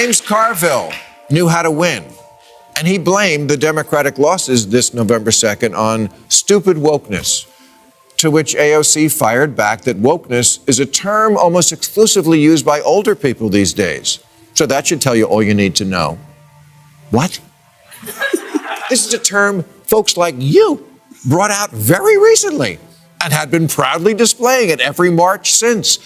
James Carville knew how to win, and he blamed the Democratic losses this November 2nd on stupid wokeness, to which AOC fired back that wokeness is a term almost exclusively used by older people these days. So that should tell you all you need to know. What? This is a term folks like you brought out very recently and had been proudly displaying at every march since.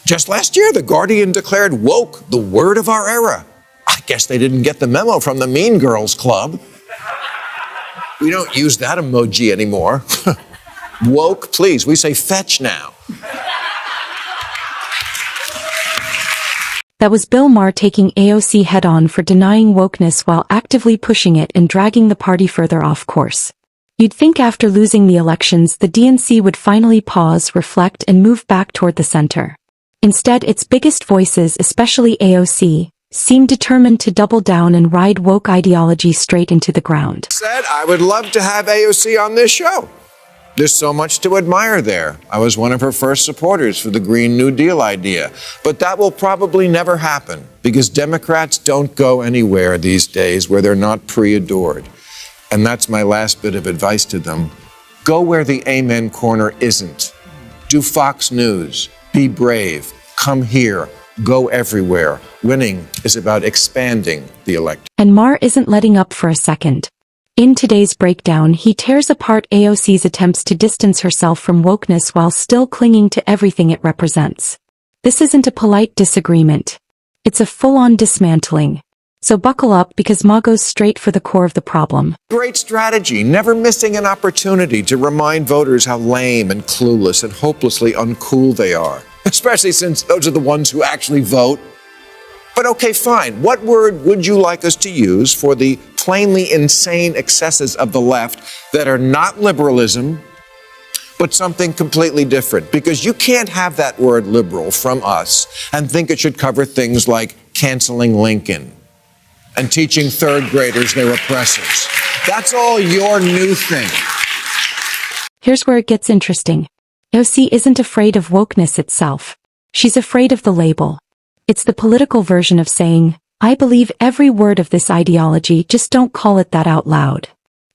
Just last year, The Guardian declared woke the word of our era. I guess they didn't get the memo from the Mean Girls Club. We don't use that emoji anymore. Woke, please. We say fetch now. That was Bill Maher taking AOC head-on for denying wokeness while actively pushing it and dragging the party further off course. You'd think after losing the elections, the DNC would finally pause, reflect, and move back toward the center. Instead, its biggest voices, especially AOC, seem determined to double down and ride woke ideology straight into the ground. Said I would love to have AOC on this show. There's so much to admire there. I was one of her first supporters for the Green New Deal idea. But that will probably never happen because Democrats don't go anywhere these days where they're not pre-adored. And that's my last bit of advice to them. Go where the amen corner isn't. Do Fox News. Be brave. Come here. Go everywhere. Winning is about expanding the electorate. And Maher isn't letting up for a second. In today's breakdown, he tears apart AOC's attempts to distance herself from wokeness while still clinging to everything it represents. This isn't a polite disagreement. It's a full-on dismantling. So buckle up because Ma goes straight for the core of the problem. Great strategy, never missing an opportunity to remind voters how lame and clueless and hopelessly uncool they are, especially since those are the ones who actually vote. But okay, fine. What word would you like us to use for the plainly insane excesses of the left that are not liberalism, but something completely different? Because you can't have that word liberal from us and think it should cover things like canceling Lincoln and teaching third graders they're oppressors. That's all your new thing. Here's where it gets interesting. AOC isn't afraid of wokeness itself. She's afraid of the label. It's the political version of saying, I believe every word of this ideology, just don't call it that out loud.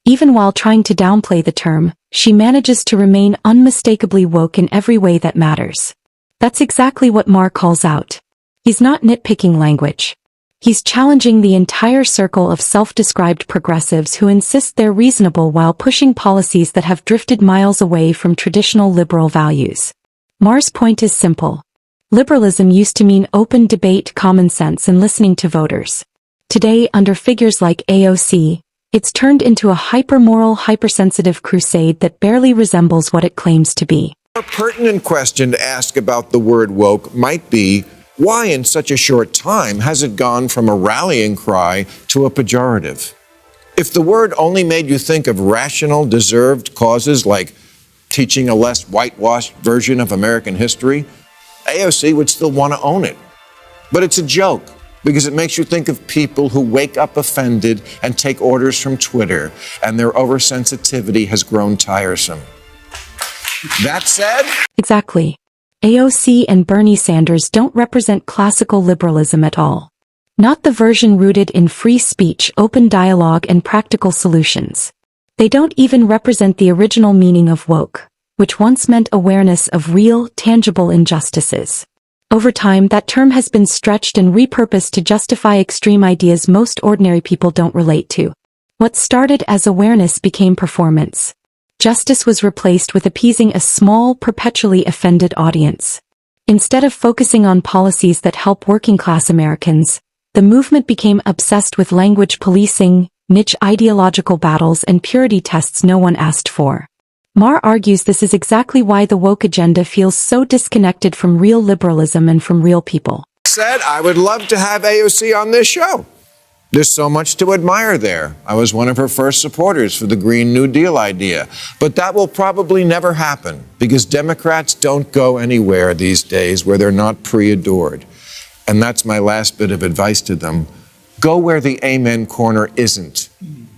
Even while trying to downplay the term, she manages to remain unmistakably woke in every way that matters. That's exactly what Maher calls out. He's not nitpicking language. He's challenging the entire circle of self-described progressives who insist they're reasonable while pushing policies that have drifted miles away from traditional liberal values. Maher's point is simple. Liberalism used to mean open debate, common sense, and listening to voters. Today, under figures like AOC, it's turned into a hyper-moral, hypersensitive crusade that barely resembles what it claims to be. A pertinent question to ask about the word woke might be, why in such a short time has it gone from a rallying cry to a pejorative? If the word only made you think of rational, deserved causes like teaching a less whitewashed version of American history, AOC would still want to own it. But it's a joke because it makes you think of people who wake up offended and take orders from Twitter, and their oversensitivity has grown tiresome. That said... Exactly. AOC and Bernie Sanders don't represent classical liberalism at all. Not the version rooted in free speech, open dialogue, and practical solutions. They don't even represent the original meaning of woke, which once meant awareness of real, tangible injustices. Over time, that term has been stretched and repurposed to justify extreme ideas most ordinary people don't relate to. What started as awareness became performance. Justice was replaced with appeasing a small, perpetually offended audience. Instead of focusing on policies that help working-class Americans, the movement became obsessed with language policing, niche ideological battles, and purity tests no one asked for. Maher argues this is exactly why the woke agenda feels so disconnected from real liberalism and from real people. Said I would love to have AOC on this show. There's so much to admire there. I was one of her first supporters for the Green New Deal idea. But that will probably never happen because Democrats don't go anywhere these days where they're not pre-adored. And that's my last bit of advice to them. Go where the amen corner isn't.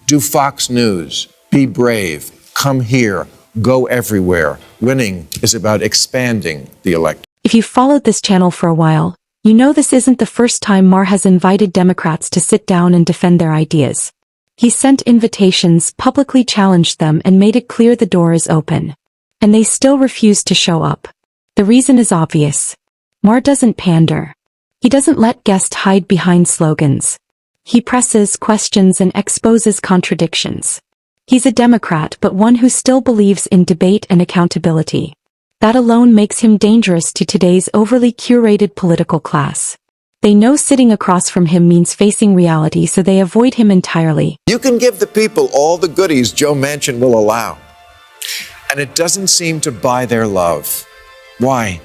Do Fox News. Be brave. Come here. Go everywhere. Winning is about expanding the electorate. If you've followed this channel for a while, You know this isn't the first time Maher has invited Democrats to sit down and defend their ideas. He sent invitations, publicly challenged them, and made it clear the door is open. And they still refuse to show up. The reason is obvious. Maher doesn't pander. He doesn't let guests hide behind slogans. He presses, questions, and exposes contradictions. He's a Democrat, but one who still believes in debate and accountability. That alone makes him dangerous to today's overly curated political class. They know sitting across from him means facing reality, so they avoid him entirely. You can give the people all the goodies Joe Manchin will allow, and it doesn't seem to buy their love. Why?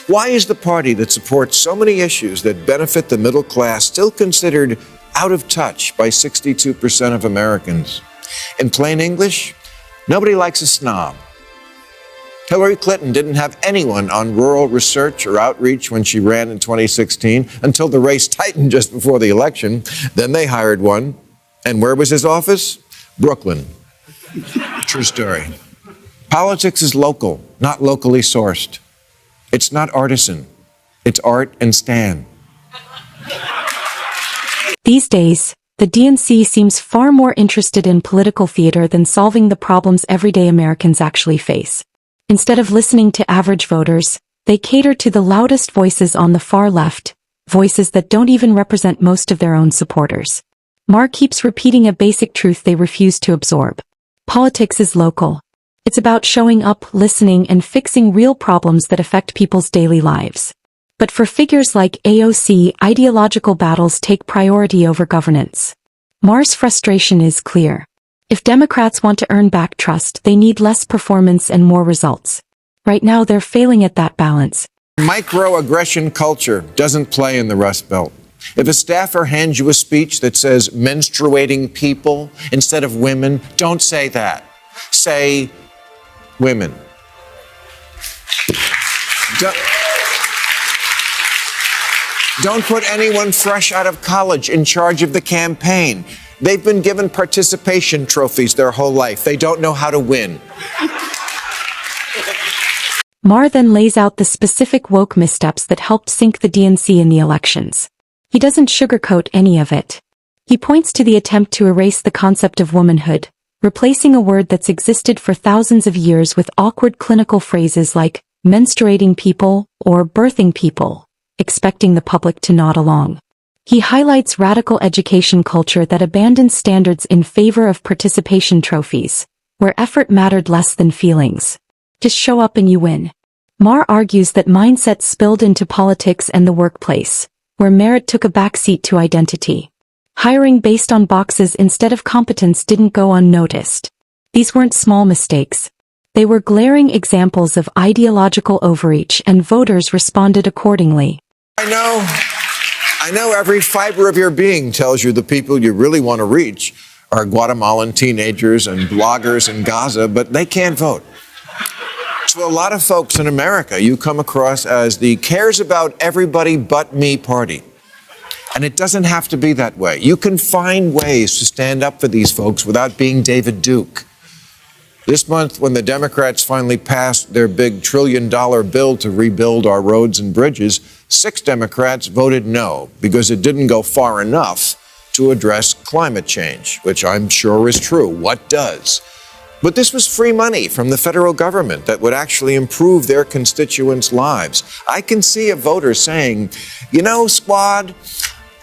Why is the party that supports so many issues that benefit the middle class still considered out of touch by 62% of Americans? In plain English, nobody likes a snob. Hillary Clinton didn't have anyone on rural research or outreach when she ran in 2016 until the race tightened just before the election. Then they hired one. And where was his office? Brooklyn. True story. Politics is local, not locally sourced. It's not artisan. It's art and Stan. These days, the DNC seems far more interested in political theater than solving the problems everyday Americans actually face. Instead of listening to average voters, they cater to the loudest voices on the far left, voices that don't even represent most of their own supporters. Maher keeps repeating a basic truth they refuse to absorb. Politics is local. It's about showing up, listening, and fixing real problems that affect people's daily lives. But for figures like AOC, ideological battles take priority over governance. Maher's frustration is clear. If Democrats want to earn back trust, they need less performance and more results. Right now, they're failing at that balance. Microaggression culture doesn't play in the Rust Belt. If a staffer hands you a speech that says menstruating people instead of women, don't say that. Say women. Don't put anyone fresh out of college in charge of the campaign. They've been given participation trophies their whole life. They don't know how to win. Maher then lays out the specific woke missteps that helped sink the DNC in the elections. He doesn't sugarcoat any of it. He points to the attempt to erase the concept of womanhood, replacing a word that's existed for thousands of years with awkward clinical phrases like menstruating people or birthing people, expecting the public to nod along. He highlights radical education culture that abandons standards in favor of participation trophies, where effort mattered less than feelings. Just show up and you win. Maher argues that mindset spilled into politics and the workplace, where merit took a backseat to identity. Hiring based on boxes instead of competence didn't go unnoticed. These weren't small mistakes. They were glaring examples of ideological overreach, and voters responded accordingly. I know every fiber of your being tells you the people you really want to reach are Guatemalan teenagers and bloggers in Gaza, but they can't vote. To a lot of folks in America, you come across as the cares about everybody but me party. And it doesn't have to be that way. You can find ways to stand up for these folks without being David Duke. This month, when the Democrats finally passed their big $1 trillion bill to rebuild our roads and bridges, 6 Democrats voted no because it didn't go far enough to address climate change, which I'm sure is true. What does? But this was free money from the federal government that would actually improve their constituents' lives. I can see a voter saying, you know, squad,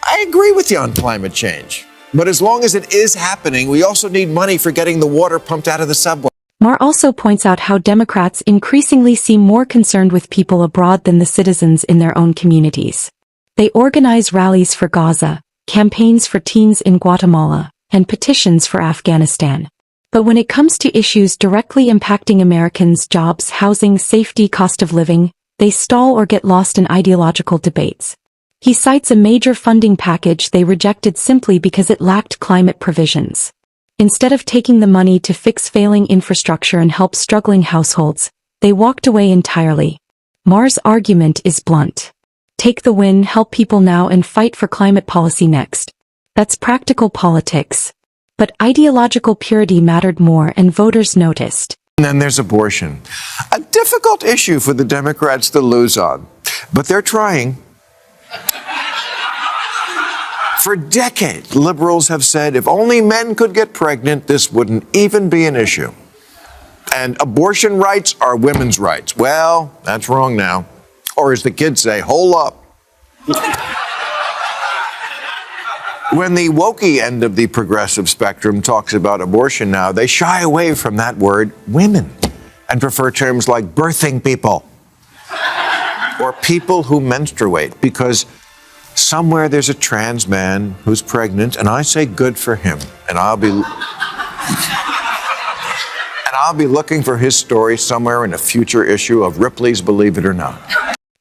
I agree with you on climate change. But as long as it is happening, we also need money for getting the water pumped out of the subway. Maher also points out how Democrats increasingly seem more concerned with people abroad than the citizens in their own communities. They organize rallies for Gaza, campaigns for teens in Guatemala, and petitions for Afghanistan. But when it comes to issues directly impacting Americans' jobs, housing, safety, cost of living, they stall or get lost in ideological debates. He cites a major funding package they rejected simply because it lacked climate provisions. Instead of taking the money to fix failing infrastructure and help struggling households, they walked away entirely. Maher's argument is blunt. Take the win, help people now, and fight for climate policy next. That's practical politics. But ideological purity mattered more, and voters noticed. And then there's abortion. A difficult issue for the Democrats to lose on. But they're trying. For decades, liberals have said if only men could get pregnant, this wouldn't even be an issue. And abortion rights are women's rights. Well, that's wrong now. Or as the kids say, hold up. When the wokey end of the progressive spectrum talks about abortion now, they shy away from that word women and prefer terms like birthing people or people who menstruate, because somewhere there's a trans man who's pregnant, and I say good for him, and I'll be looking for his story somewhere in a future issue of Ripley's Believe It or Not.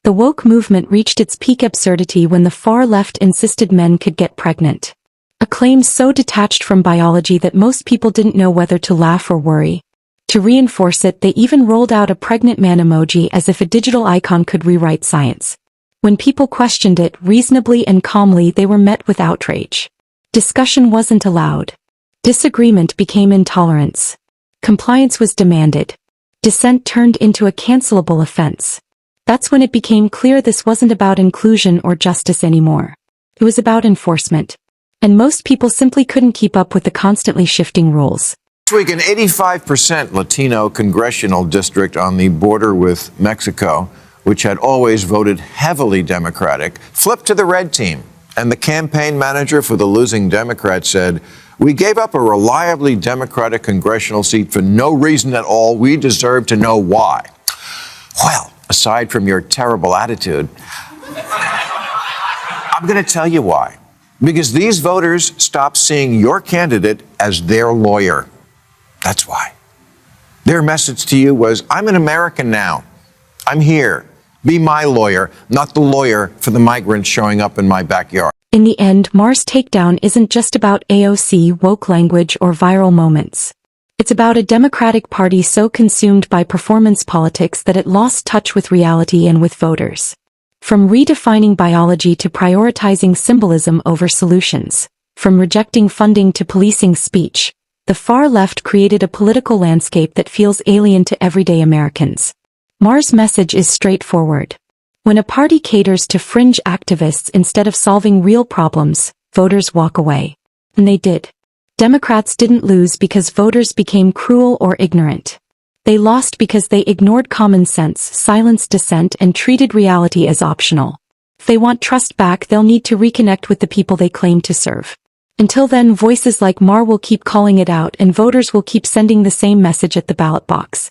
The woke movement reached its peak absurdity when the far left insisted men could get pregnant. A claim so detached from biology that most people didn't know whether to laugh or worry. To reinforce it, they even rolled out a pregnant man emoji as if a digital icon could rewrite science. When people questioned it reasonably and calmly, they were met with outrage. Discussion wasn't allowed. Disagreement became intolerance. Compliance was demanded. Dissent turned into a cancelable offense. That's when it became clear this wasn't about inclusion or justice anymore. It was about enforcement. And most people simply couldn't keep up with the constantly shifting rules. This week, an 85% Latino congressional district on the border with Mexico, which had always voted heavily Democratic, flipped to the red team. And the campaign manager for the losing Democrat said, "We gave up a reliably Democratic congressional seat for no reason at all. We deserve to know why." Well, aside from your terrible attitude, I'm going to tell you why. Because these voters stopped seeing your candidate as their lawyer. That's why. Their message to you was, I'm an American now. I'm here. Be my lawyer, not the lawyer for the migrants showing up in my backyard. In the end, Maher's takedown isn't just about AOC, woke language, or viral moments. It's about a Democratic Party so consumed by performance politics that it lost touch with reality and with voters. From redefining biology to prioritizing symbolism over solutions, from rejecting funding to policing speech, the far left created a political landscape that feels alien to everyday Americans. Maher's message is straightforward. When a party caters to fringe activists instead of solving real problems, voters walk away. And they did. Democrats didn't lose because voters became cruel or ignorant. They lost because they ignored common sense, silenced dissent, and treated reality as optional. If they want trust back, they'll need to reconnect with the people they claim to serve. Until then, voices like Maher will keep calling it out, and voters will keep sending the same message at the ballot box.